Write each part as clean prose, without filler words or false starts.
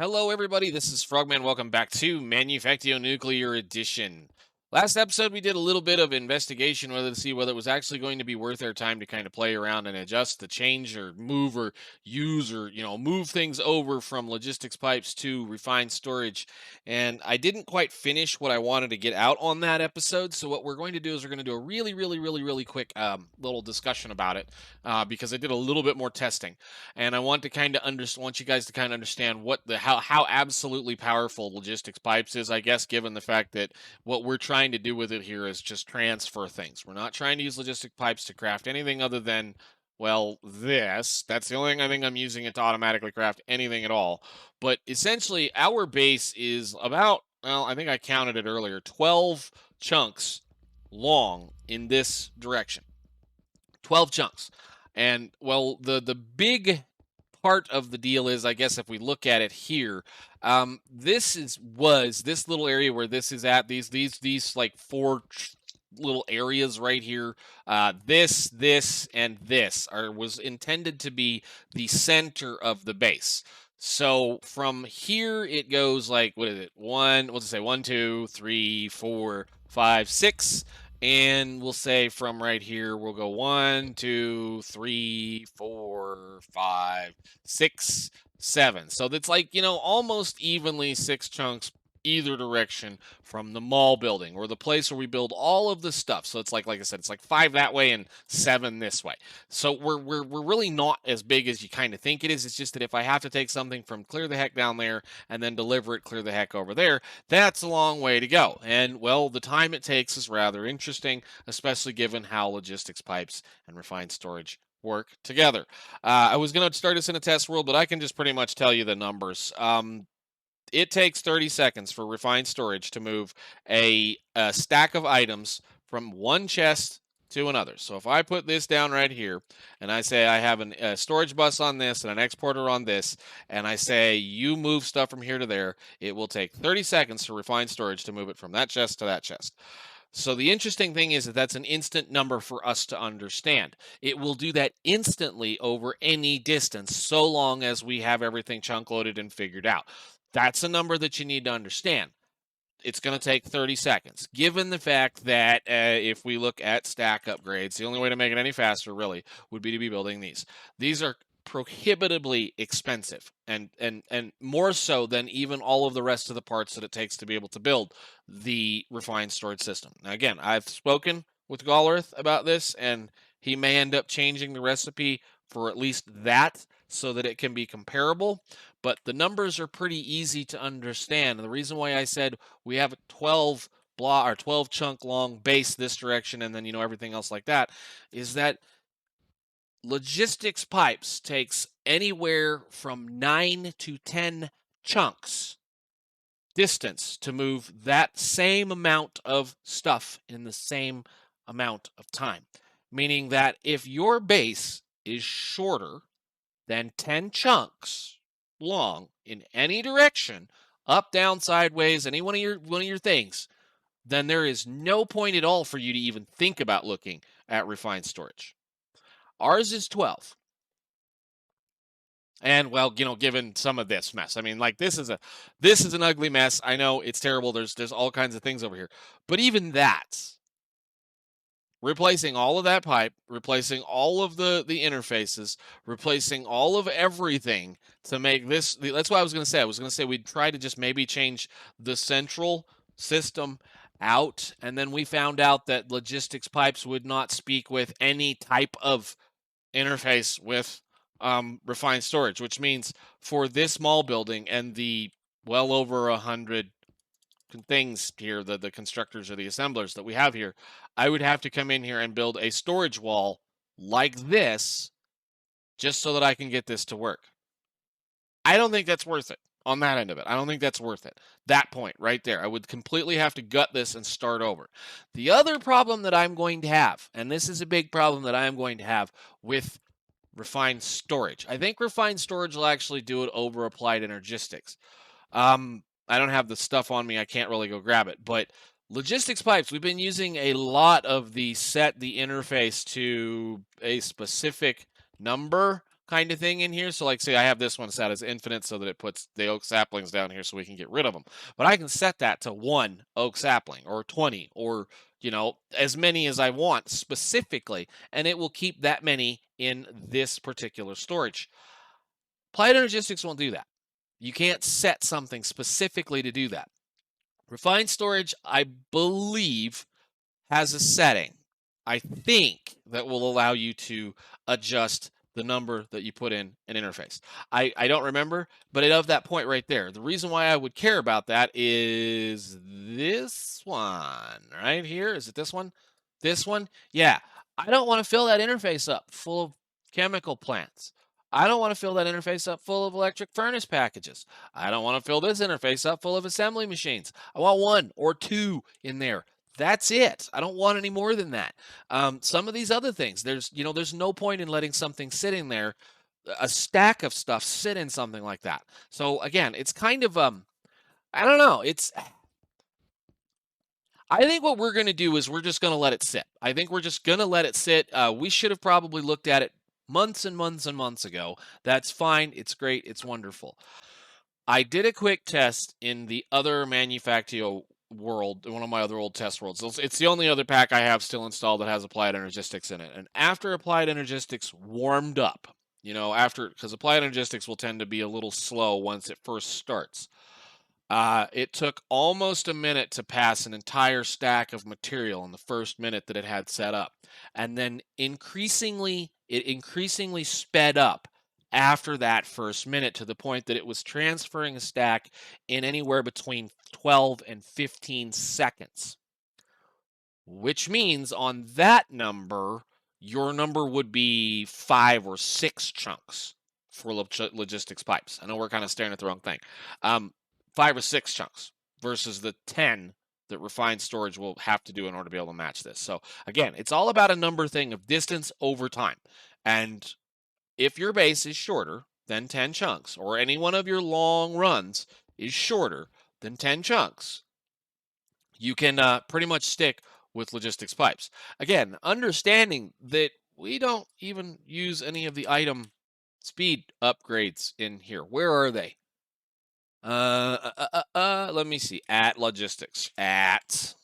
Hello, everybody. This is Frogman. Welcome back to Manufactio Nuclear Edition. Last episode, we did a little bit of investigation whether to see whether it was actually going to be worth our time to kind of play around and adjust the change or move or use or move things over from logistics pipes to refined storage. And I didn't quite finish what I wanted to get out on that episode. So what we're going to do is we're going to do a really quick little discussion about it because I did a little bit more testing and I want to kind of want you guys to kind of understand what the how absolutely powerful logistics pipes is. I guess given the fact that what we're trying to do with it here is just transfer things. We're not trying to use logistic pipes to craft anything other than this. That's the only thing I think I'm using it to automatically craft anything at all. But essentially, our base is about I think I counted it earlier, 12 chunks long in this direction. 12 chunks. And the big part of the deal is, I guess, if we look at it here, this little area where this is at, these like four little areas right here, this and this was intended to be the center of the base. So from here it goes like, what is it? We'll just say 1, 2, 3, 4, 5, 6. And we'll say from right here, we'll go 1, 2, 3, 4, 5, 6, 7. So that's like, almost evenly 6 chunks either direction from the mall building or the place where we build all of the stuff. So it's like I said, it's like 5 that way and 7 this way. So we're really not as big as you kind of think it is. It's just that if I have to take something from clear the heck down there and then deliver it clear the heck over there, that's a long way to go. And the time it takes is rather interesting, especially given how logistics pipes and refined storage work together. I was going to start this in a test world, but I can just pretty much tell you the numbers. It takes 30 seconds for refined storage to move a stack of items from one chest to another. So if I put this down right here and I say I have a storage bus on this and an exporter on this, and I say you move stuff from here to there, it will take 30 seconds for refined storage to move it from that chest to that chest. So the interesting thing is that that's an instant number for us to understand. It will do that instantly over any distance, so long as we have everything chunk loaded and figured out. That's a number that you need to understand. It's going to take 30 seconds. Given the fact that if we look at stack upgrades, the only way to make it any faster really would be to be building these. These are prohibitively expensive and more so than even all of the rest of the parts that it takes to be able to build the refined storage system. Now again, I've spoken with Golrith about this, and he may end up changing the recipe for at least that so that it can be comparable, but the numbers are pretty easy to understand. And the reason why I said we have a 12 block or 12 chunk long base this direction and then everything else like that is that logistics pipes takes anywhere from 9 to 10 chunks distance to move that same amount of stuff in the same amount of time. Meaning that if your base is shorter than 10 chunks long in any direction, up, down, sideways, any one of your things, then there is no point at all for you to even think about looking at refined storage. Ours is 12. And given some of this mess, I mean, like this is an ugly mess. I know it's terrible. There's all kinds of things over here, but even that, replacing all of that pipe, replacing all of the interfaces, replacing all of everything to make this. That's what I was going to say. I was going to say we'd try to just maybe change the central system out, and then we found out that logistics pipes would not speak with any type of interface with refined storage, which means for this mall building and the well over 100 things here, the constructors or the assemblers that we have here, I would have to come in here and build a storage wall like this just so that I can get this to work. I don't think that's worth it on that end of it. I don't think that's worth it. That point right there, I would completely have to gut this and start over. The other problem that I'm going to have, and this is a big problem that I'm going to have with refined storage. I think refined storage will actually do it over applied energistics. I don't have the stuff on me. I can't really go grab it. But logistics pipes, we've been using a lot of the set the interface to a specific number kind of thing in here. So like say I have this one set as infinite so that it puts the oak saplings down here so we can get rid of them. But I can set that to 1 oak sapling or 20 or, you know, as many as I want specifically, and it will keep that many in this particular storage. Applied Energistics won't do that. You can't set something specifically to do that. Refined storage, I believe, has a setting, I think, that will allow you to adjust the number that you put in an interface. I don't remember, but of that point right there, the reason why I would care about that is this one right here. Is it this one? This one? Yeah. I don't want to fill that interface up full of chemical plants. I don't want to fill that interface up full of electric furnace packages. I don't want to fill this interface up full of assembly machines. I want 1 or 2 in there. That's it. I don't want any more than that. Some of these other things, there's no point in letting something sit in there, a stack of stuff sit in something like that. So again, it's kind of I don't know. I think what we're going to do is we're just going to let it sit. I think we're just going to let it sit. We should have probably looked at it months and months and months ago. That's fine. It's great. It's wonderful. I did a quick test in the other Manufactio world, one of my other old test worlds. It's the only other pack I have still installed that has Applied Energistics in it. And after Applied Energistics warmed up, because Applied Energistics will tend to be a little slow once it first starts. It took almost a minute to pass an entire stack of material in the first minute that it had set up. And then it increasingly sped up after that first minute to the point that it was transferring a stack in anywhere between 12 and 15 seconds. Which means on that number, your number would be 5 or 6 chunks for logistics pipes. I know we're kind of staring at the wrong thing. 5 or 6 chunks versus the 10 that refined storage will have to do in order to be able to match this. So again, it's all about a number thing of distance over time. And if your base is shorter than 10 chunks, or any one of your long runs is shorter than 10 chunks, you can pretty much stick with logistics pipes. Again, understanding that we don't even use any of the item speed upgrades in here. Where are they? Let me see. At logistics. At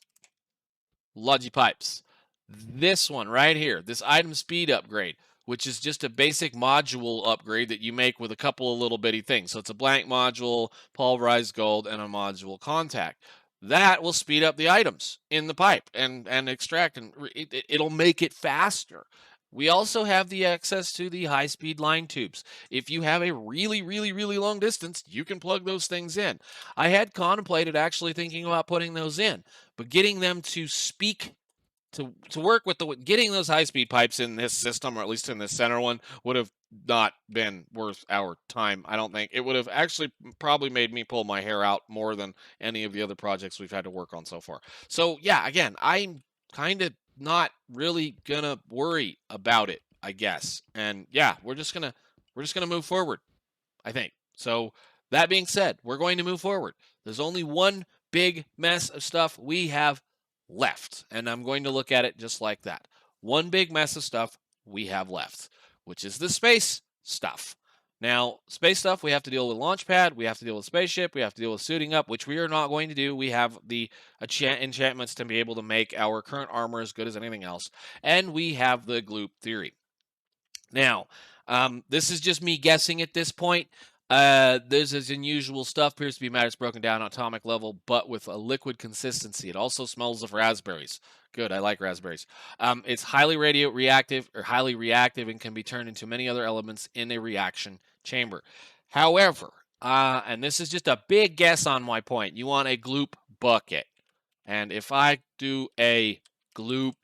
Logipipes. This one right here, this item speed upgrade, which is just a basic module upgrade that you make with a couple of little bitty things. So it's a blank module, pulverized gold, and a module contact. That will speed up the items in the pipe and extract, and it'll make it faster. We also have the access to the high-speed line tubes. If you have a really, really, really long distance, you can plug those things in. I had contemplated actually thinking about putting those in, but getting them to speak to work with getting those high-speed pipes in this system, or at least in this center one, would have not been worth our time. I don't think it would have actually probably made me pull my hair out more than any of the other projects we've had to work on so far. So yeah, again, I'm kind of not really gonna worry about it, I guess. And yeah, we're just gonna move forward, I think. So that being said, we're going to move forward. There's only one big mess of stuff we have left, and I'm going to look at it just like that. One big mess of stuff we have left, which is the space stuff. Now, space stuff, we have to deal with Launchpad, we have to deal with Spaceship, we have to deal with Suiting Up, which we are not going to do. We have the enchantments to be able to make our current armor as good as anything else, and we have the Gloop Theory. Now, this is just me guessing at this point. This is unusual stuff, appears to be matter broken down on atomic level, but with a liquid consistency. It also smells of raspberries. Good, I like raspberries. It's highly reactive, and can be turned into many other elements in a reaction chamber. However, and this is just a big guess on my point, you want a gloop bucket. And if I do a gloop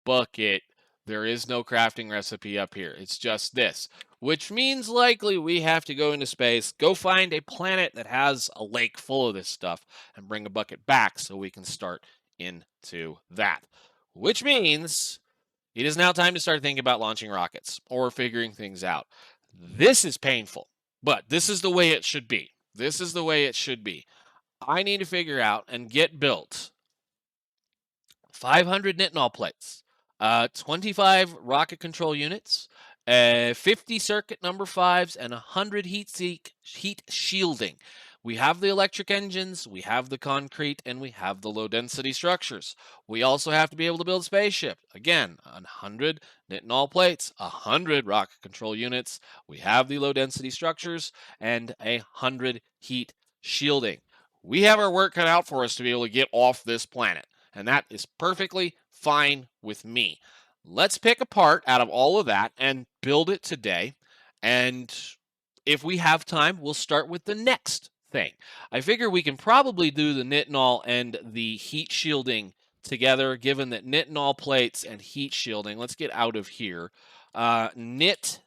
bucket, there is no crafting recipe up here. It's just this, which means likely we have to go into space, go find a planet that has a lake full of this stuff, and bring a bucket back so we can start into that. Which means it is now time to start thinking about launching rockets or figuring things out. This is painful, but this is the way it should be. This is the way it should be. I need to figure out and get built 500 nitinol plates, 25 rocket control units, 50 circuit number 5s, and 100 heat shielding. We have the electric engines, we have the concrete, and we have the low density structures. We also have to be able to build a spaceship. Again, 100 nitinol plates, 100 rocket control units. We have the low density structures and 100 heat shielding. We have our work cut out for us to be able to get off this planet, and that is perfectly fine with me. Let's pick a part out of all of that and build it today. And if we have time, we'll start with the next thing. I figure we can probably do the nitinol and the heat shielding together, given that nitinol plates and heat shielding. Let's get out of here. Nitinol,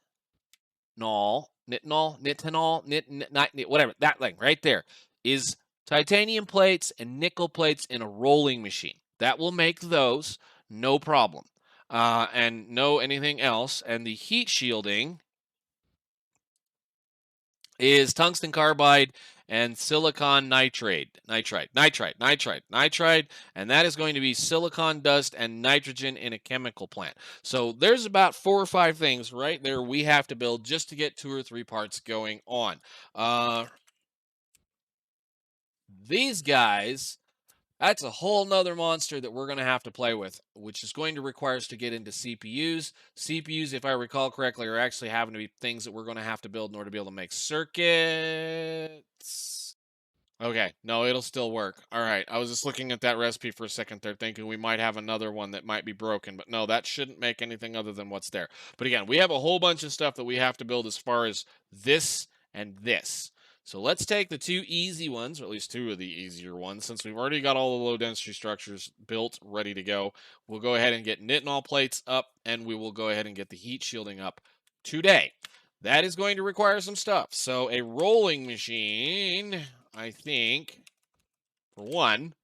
whatever, that thing right there is titanium plates and nickel plates in a rolling machine. That will make those no problem. And no anything else. And the heat shielding is tungsten carbide and silicon nitride, and that is going to be silicon dust and nitrogen in a chemical plant. So there's about 4 or 5 things right there we have to build just to get 2 or 3 parts going on. These guys, that's a whole nother monster that we're going to have to play with, which is going to require us to get into CPUs. CPUs, if I recall correctly, are actually having to be things that we're going to have to build in order to be able to make circuits. Okay, no, it'll still work. All right, I was just looking at that recipe for a second there, thinking we might have another one that might be broken, but no, that shouldn't make anything other than what's there. But again, we have a whole bunch of stuff that we have to build as far as this and this. So let's take the 2 easy ones, or at least 2 of the easier ones, since we've already got all the low density structures built, ready to go. We'll go ahead and get nitinol plates up, and we will go ahead and get the heat shielding up today. That is going to require some stuff. So a rolling machine, I think, for one,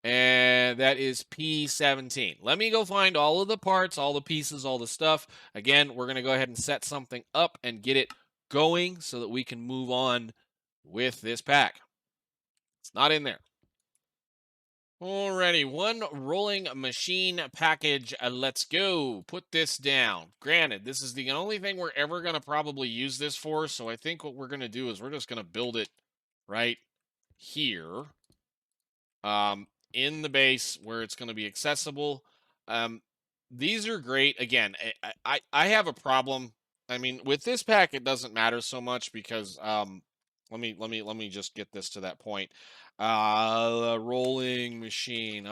and that is P17. Let me go find all of the parts, all the pieces, all the stuff. Again, we're going to go ahead and set something up and get it going so that we can move on with this pack. It's not in there. Alrighty, one rolling machine package. Let's go. Put this down. Granted, this is the only thing we're ever going to probably use this for, so I think what we're going to do is we're just going to build it right here in the base where it's going to be accessible. These are great. Again, I have a problem. I mean, with this pack, it doesn't matter so much because let me just get this to that point. A rolling machine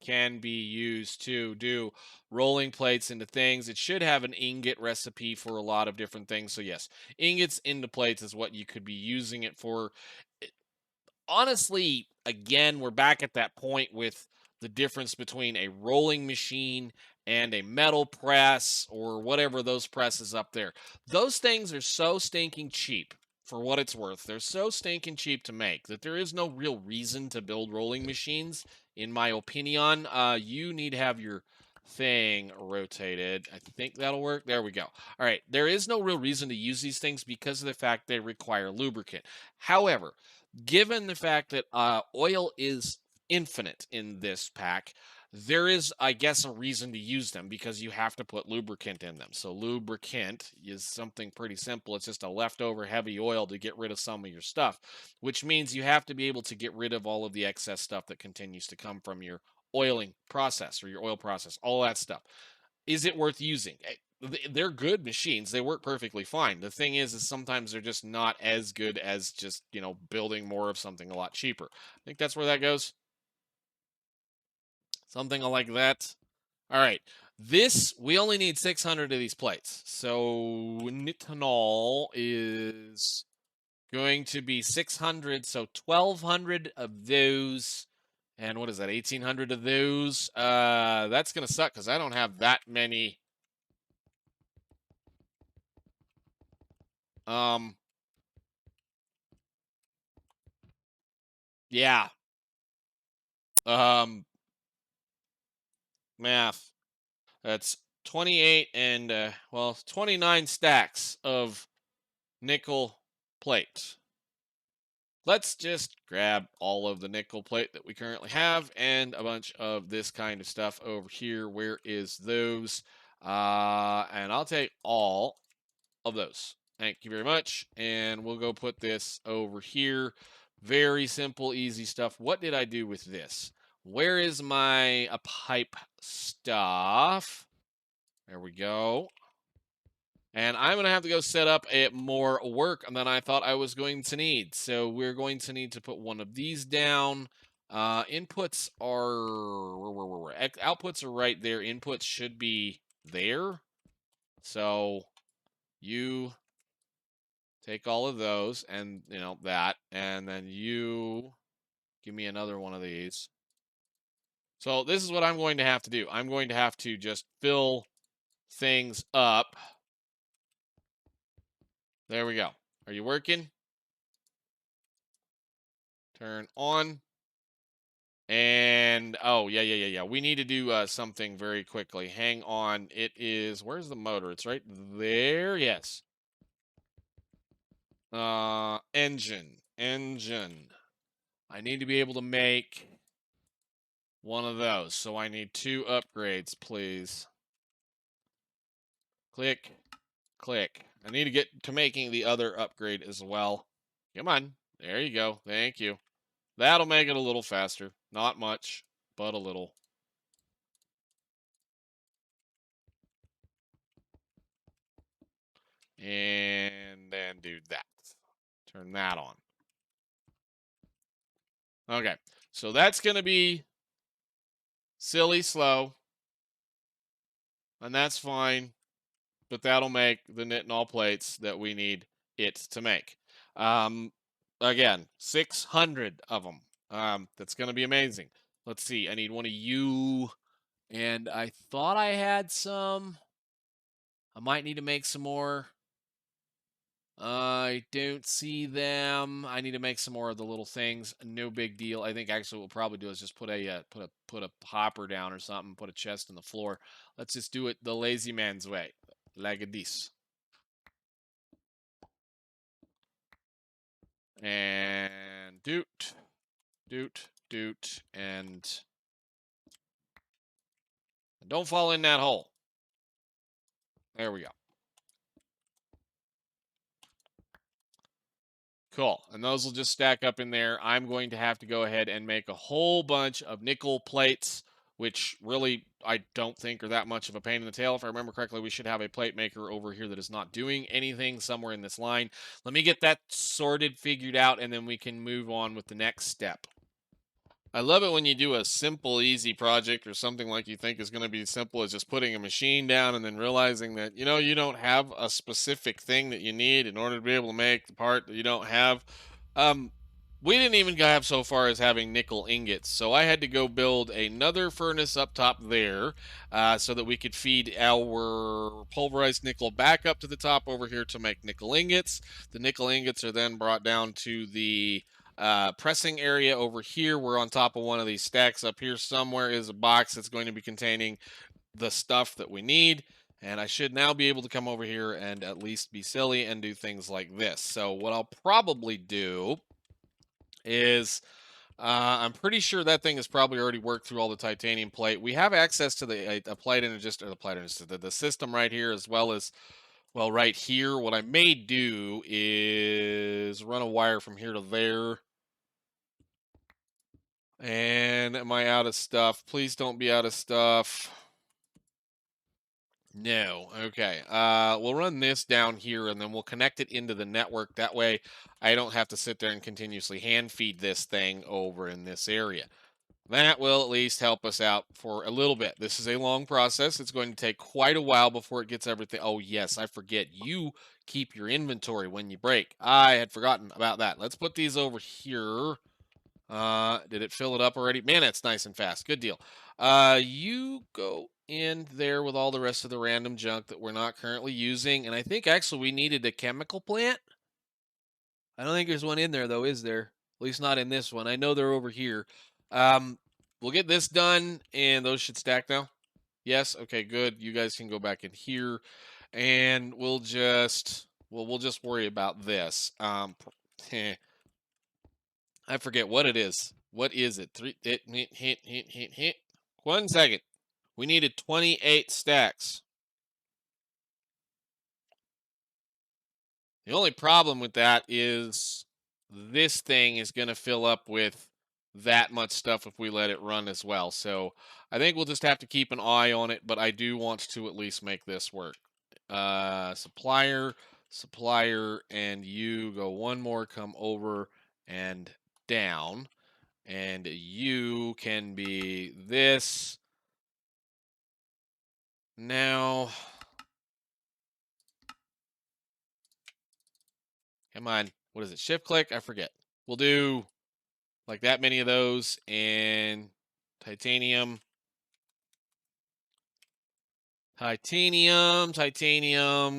can be used to do rolling plates into things. It should have an ingot recipe for a lot of different things. So yes, ingots into plates is what you could be using it for. Honestly, again, we're back at that point with the difference between a rolling machine and a metal press or whatever those presses up there. Those things are so stinking cheap for what it's worth. They're so stinking cheap to make that there is no real reason to build rolling machines, in my opinion. You need to have your thing rotated. I think that'll work. There we go. All right. There is no real reason to use these things because of the fact they require lubricant. However, given the fact that oil is infinite in this pack, there is, I guess, a reason to use them because you have to put lubricant in them. So lubricant is something pretty simple. It's just a leftover heavy oil to get rid of some of your stuff, which means you have to be able to get rid of all of the excess stuff that continues to come from your oiling process or your oil process, all that stuff. Is it worth using? They're good machines. They work perfectly fine. The thing is sometimes they're just not as good as just, building more of something a lot cheaper. I think that's where that goes. Something like that. All right. We only need 600 of these plates. So nitinol is going to be 600. So 1,200 of those. And what is that? 1,800 of those. That's going to suck because I don't have that many. Yeah. Math. That's 28 and 29 stacks of nickel plate. Let's just grab all of the nickel plate that we currently have and a bunch of this kind of stuff over here. Where is those? And I'll take all of those. Thank you very much. And we'll go put this over here. Very simple, easy stuff. What did I do with this? Where is my pipe stuff? There we go. And I'm going to have to go set up more work than I thought I was going to need. So we're going to need to put one of these down. Inputs are outputs are right there. Inputs should be there. So you take all of those and, that. And then you give me another one of these. So this is what I'm going to have to do. I'm going to have to just fill things up. There we go. Are you working? Turn on. And, oh, yeah. We need to do something very quickly. Hang on. It is, where's the motor? It's right there. Yes. Engine. I need to be able to make one of those. So I need 2 upgrades, please. Click. I need to get to making the other upgrade as well. Come on. There you go. Thank you. That'll make it a little faster. Not much, but a little. And then do that. Turn that on. Okay, so that's going to be silly slow, and that's fine, but that'll make the knit and all plates that we need it to make. Again, 600 of them. That's going to be amazing. Let's see, I need one of you, and I thought I had some. I might need to make some more. I don't see them. I need to make some more of the little things. No big deal. I think actually what we'll probably do is just put a hopper down or something. Put a chest on the floor. Let's just do it the lazy man's way, like this. And doot, and don't fall in that hole. There we go. Cool. And those will just stack up in there. I'm going to have to go ahead and make a whole bunch of nickel plates, which really I don't think are that much of a pain in the tail. If I remember correctly, we should have a plate maker over here that is not doing anything somewhere in this line. Let me get that sorted, figured out, and then we can move on with the next step. I love it when you do a simple, easy project or something like you think is going to be simple as just putting a machine down and then realizing that, you don't have a specific thing that you need in order to be able to make the part that you don't have. We didn't even have so far as having nickel ingots, so I had to go build another furnace up top there so that we could feed our pulverized nickel back up to the top over here to make nickel ingots. The nickel ingots are then brought down to the pressing area over here. We're on top of one of these stacks. Up here somewhere is a box that's going to be containing the stuff that we need. And I should now be able to come over here and at least be silly and do things like this. So what I'll probably do is I'm pretty sure that thing has probably already worked through all the titanium plate. We have access to the plate register, the system right here, as well as, well, right here. What I may do is run a wire from here to there. And am I out of stuff? Please don't be out of stuff. No. Okay. We'll run this down here and then we'll connect it into the network. That way I don't have to sit there and continuously hand feed this thing over in this area. That will at least help us out for a little bit. This is a long process. It's going to take quite a while before it gets everything. Oh, yes, I forget. You keep your inventory when you break. I had forgotten about that. Let's put these over here. Did it fill it up already? Man, that's nice and fast. Good deal. You go in there with all the rest of the random junk that we're not currently using. And I think actually we needed a chemical plant. I don't think there's one in there though, is there? At least not in this one. I know they're over here. We'll get this done and those should stack now. Yes. Okay, good. You guys can go back in here and we'll just worry about this. I forget what it is. What is it? Hit. 1 second. We needed 28 stacks. The only problem with that is this thing is going to fill up with that much stuff if we let it run as well. So I think we'll just have to keep an eye on it, but I do want to at least make this work. Supplier, supplier, and you go one more, come over and down. And you can be this. Now, come on. What is it? Shift click? I forget. We'll do like that many of those, and titanium, titanium,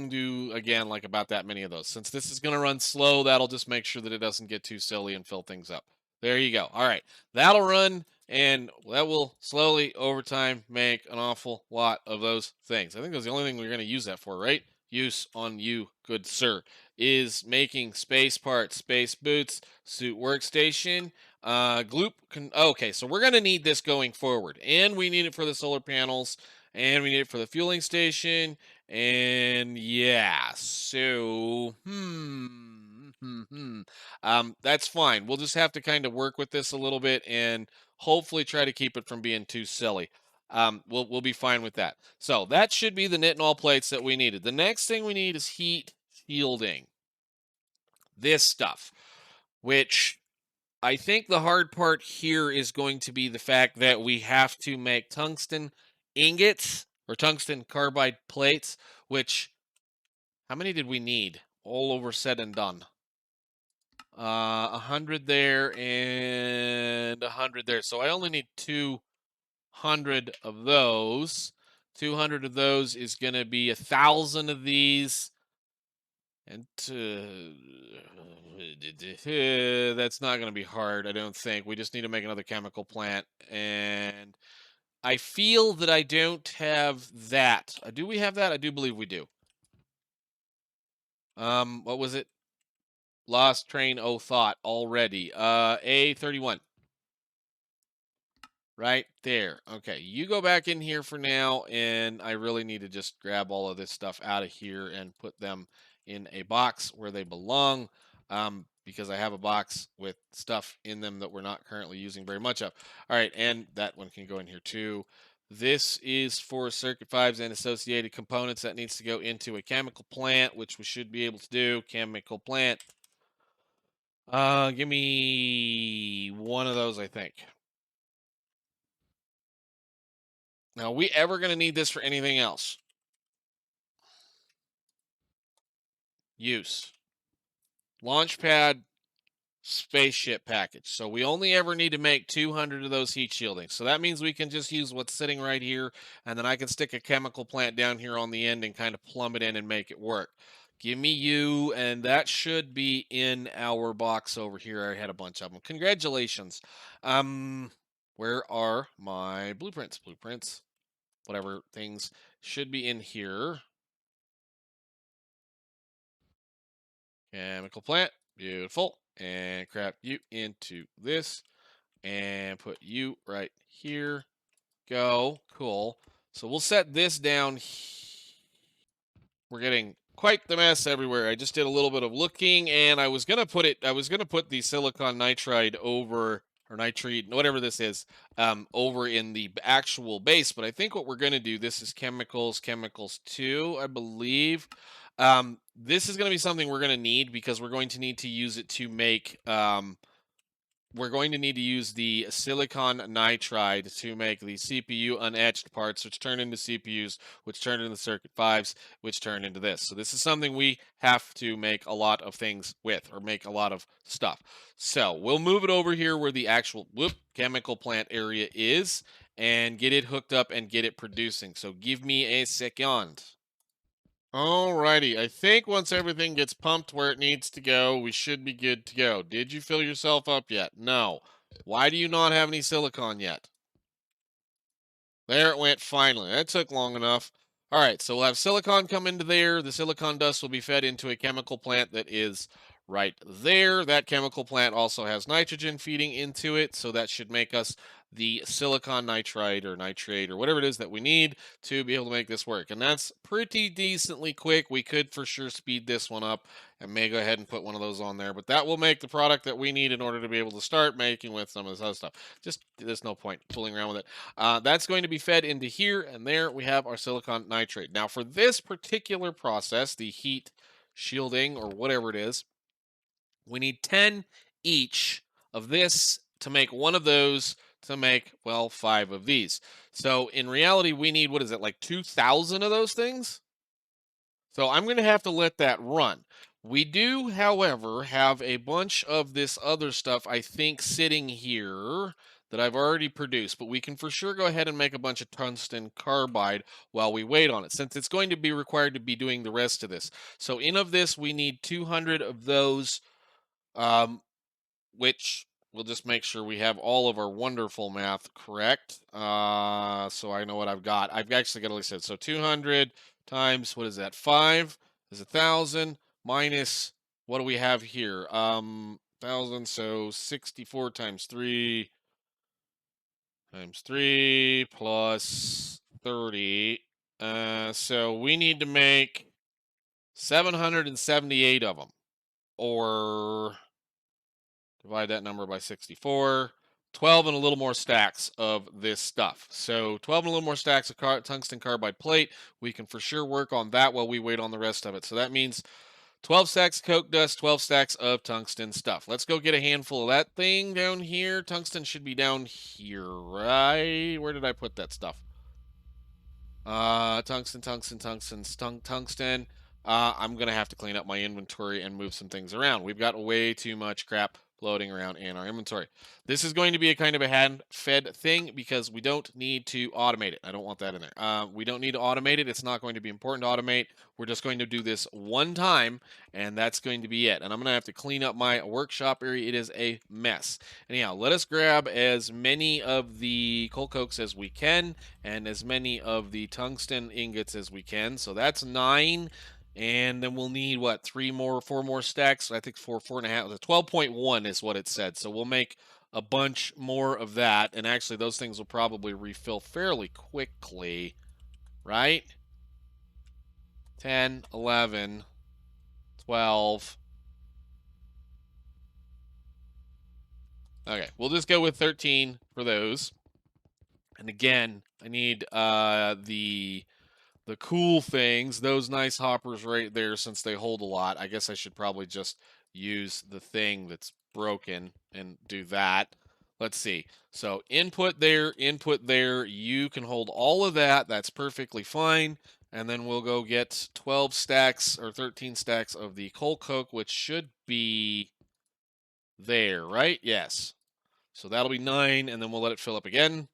do again like about that many of those. Since this is going to run slow, that'll just make sure that it doesn't get too silly and fill things up. There you go. All right, that'll run, and that will slowly over time make an awful lot of those things. I think that's the only thing we're going to use that for, right? Use on you, good sir, is making space parts, space boots, suit workstation, gloop. Okay, so we're going to need this going forward, and we need it for the solar panels, and we need it for the fueling station, and yeah, so that's fine. We'll just have to kind of work with this a little bit and hopefully try to keep it from being too silly. We'll be fine with that. So that should be the nitinol plates that we needed. The next thing we need is heat shielding. This stuff, which I think the hard part here is going to be the fact that we have to make tungsten ingots or tungsten carbide plates, which, how many did we need? All over said and done. 100 there and 100 there. So I only need 200 of those. 200 of those is going to be 1,000 of these. And that's not going to be hard, I don't think. We just need to make another chemical plant. And I feel that I don't have that. Do we have that? I do believe we do. What was it? Lost train, oh thought already. A31. Right there. Okay, you go back in here for now, and I really need to just grab all of this stuff out of here and put them in a box where they belong, because I have a box with stuff in them that we're not currently using very much of. All right, and that one can go in here too. This is for circuit 5s and associated components that needs to go into a chemical plant, which we should be able to do. Chemical plant. Give me one of those, I think. Now, are we ever going to need this for anything else? Use. Launchpad spaceship package. So we only ever need to make 200 of those heat shielding. So that means we can just use what's sitting right here, and then I can stick a chemical plant down here on the end and kind of plumb it in and make it work. Give me you, and that should be in our box over here. I had a bunch of them. Congratulations. Where are my blueprints? Blueprints, whatever things should be in here. Chemical plant, beautiful. And crap you into this and put you right here. Go, cool. So we'll set this down. We're getting quite the mess everywhere. I just did a little bit of looking, and I was gonna put the silicon nitride over, or nitride, whatever this is, over in the actual base. But I think what we're gonna do, this is chemicals 2, I believe. This is gonna be something we're gonna need because we're going to need to use it to make we're going to need to use the silicon nitride to make the CPU unetched parts, which turn into CPUs, which turn into circuit 5s, which turn into this. So this is something we have to make a lot of things with, or make a lot of stuff. So we'll move it over here where the actual chemical plant area is, and get it hooked up and get it producing. So give me a second. Alrighty, I think once everything gets pumped where it needs to go, we should be good to go. Did you fill yourself up yet? No. Why do you not have any silicon yet? There it went finally. That took long enough. Alright, so we'll have silicon come into there. The silicon dust will be fed into a chemical plant that is right there. That chemical plant also has nitrogen feeding into it, so that should make us the silicon nitride or nitrate or whatever it is that we need to be able to make this work. And that's pretty decently quick. We could for sure speed this one up and may go ahead and put one of those on there, but that will make the product that we need in order to be able to start making with some of this other stuff. Just there's no point fooling around with it. That's going to be fed into here, and there we have our silicon nitrate. Now for this particular process, the heat shielding or whatever it is, we need 10 each of this to make one of those to make, well, 5 of these. So in reality, we need, what is it, like 2,000 of those things? So I'm going to have to let that run. We do, however, have a bunch of this other stuff, I think, sitting here that I've already produced, but we can for sure go ahead and make a bunch of tungsten carbide while we wait on it, since it's going to be required to be doing the rest of this. So in of this, we need 200 of those, which we'll just make sure we have all of our wonderful math correct. So I know what I've got. I've actually got, like I said, so 200 times, what is that? 5 is 1,000 minus, what do we have here? 1,000, so 64 times 3 plus 30. So we need to make 778 of them, or divide that number by 64. 12 and a little more stacks of this stuff. So 12 and a little more stacks of tungsten carbide plate. We can for sure work on that while we wait on the rest of it. So that means 12 stacks of coke dust, 12 stacks of tungsten stuff. Let's go get a handful of that thing down here. Tungsten should be down here, right? Where did I put that stuff? Tungsten. I'm going to have to clean up my inventory and move some things around. We've got way too much crap floating around in our inventory. This is going to be a kind of a hand-fed thing because we don't need to automate it. I don't want that in there. We don't need to automate it. It's not going to be important to automate. We're just going to do this one time, and that's going to be it. And I'm going to have to clean up my workshop area. It is a mess. Anyhow, let us grab as many of the coal cokes as we can and as many of the tungsten ingots as we can. So that's 9. And then we'll need what, 4 more stacks? I think 4.5. 12.1 is what it said. So we'll make a bunch more of that. And actually, those things will probably refill fairly quickly, right? 10, 11, 12. Okay, we'll just go with 13 for those. And again, I need the cool things, those nice hoppers right there, since they hold a lot. I guess I should probably just use the thing that's broken and do that. Let's see. So input there, input there. You can hold all of that. That's perfectly fine. And then we'll go get 12 stacks or 13 stacks of the coal coke, which should be there, right? Yes. So that'll be 9, and then we'll let it fill up again.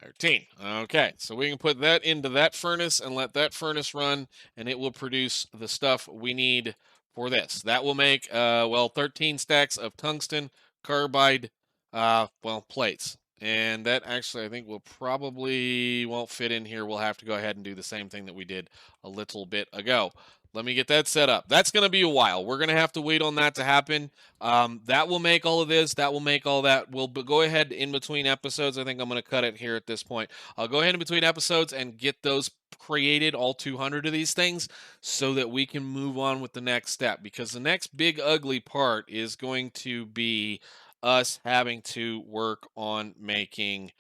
13. Okay, so we can put that into that furnace and let that furnace run, and it will produce the stuff we need for this. That will make, well, 13 stacks of tungsten carbide, well, plates. And that actually, I think, will probably won't fit in here. We'll have to go ahead and do the same thing that we did a little bit ago. Let me get that set up. That's going to be a while. We're going to have to wait on that to happen. That will make all of this. That will make all that. We'll go ahead in between episodes. I think I'm going to cut it here at this point. I'll go ahead in between episodes and get those created, all 200 of these things, so that we can move on with the next step. Because the next big ugly part is going to be us having to work on making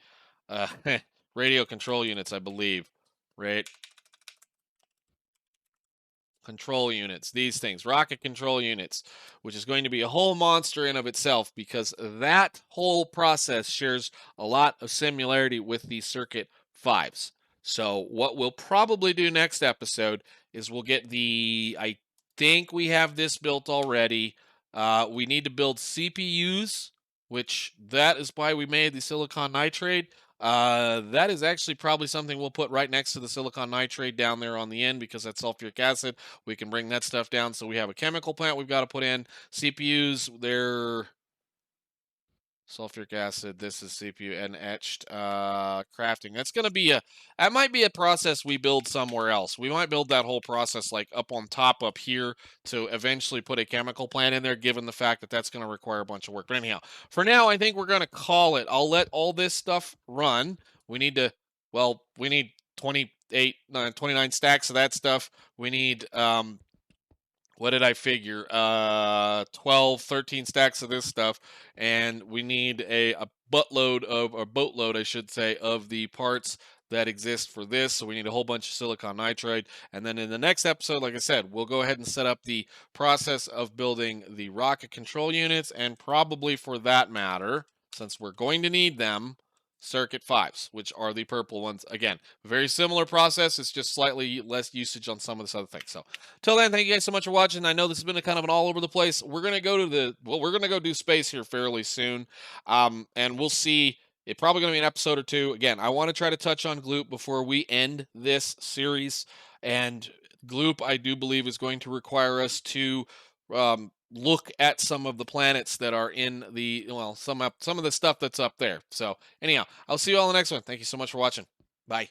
radio control units, I believe, right? Control units, these things, rocket control units, which is going to be a whole monster in of itself, because that whole process shares a lot of similarity with the circuit 5s. So what we'll probably do next episode is we'll get I think we have this built already. We need to build CPUs, which that is why we made the silicon nitride. That is actually probably something we'll put right next to the silicon nitride down there on the end, because that's sulfuric acid. We can bring that stuff down. So we have a chemical plant we've got to put in. CPUs, they're sulfuric acid. This is CPU and etched crafting. That's going to be that might be a process we build somewhere else. We might build that whole process like up on top up here to eventually put a chemical plant in there, given the fact that that's going to require a bunch of work. But anyhow, for now, I think we're going to call it. I'll let all this stuff run. We need to, well, we need 28, 29 stacks of that stuff. We need, what did I figure? 12, 13 stacks of this stuff. And we need a boatload, I should say, of the parts that exist for this. So we need a whole bunch of silicon nitride. And then in the next episode, like I said, we'll go ahead and set up the process of building the rocket control units. And probably for that matter, since we're going to need them, circuit fives, which are the purple ones. Again, very similar process. It's just slightly less usage on some of this other things. So till then, thank you guys so much for watching. I know this has been a kind of an all over the place. We're gonna go to we're gonna go do space here fairly soon, and we'll see. It's probably gonna be an episode or two. Again, I want to try to touch on Gloop before we end this series, and Gloop I do believe is going to require us to look at some of the planets that are in the some of the stuff that's up there. So anyhow, I'll see you all in the next one. Thank you so much for watching. Bye.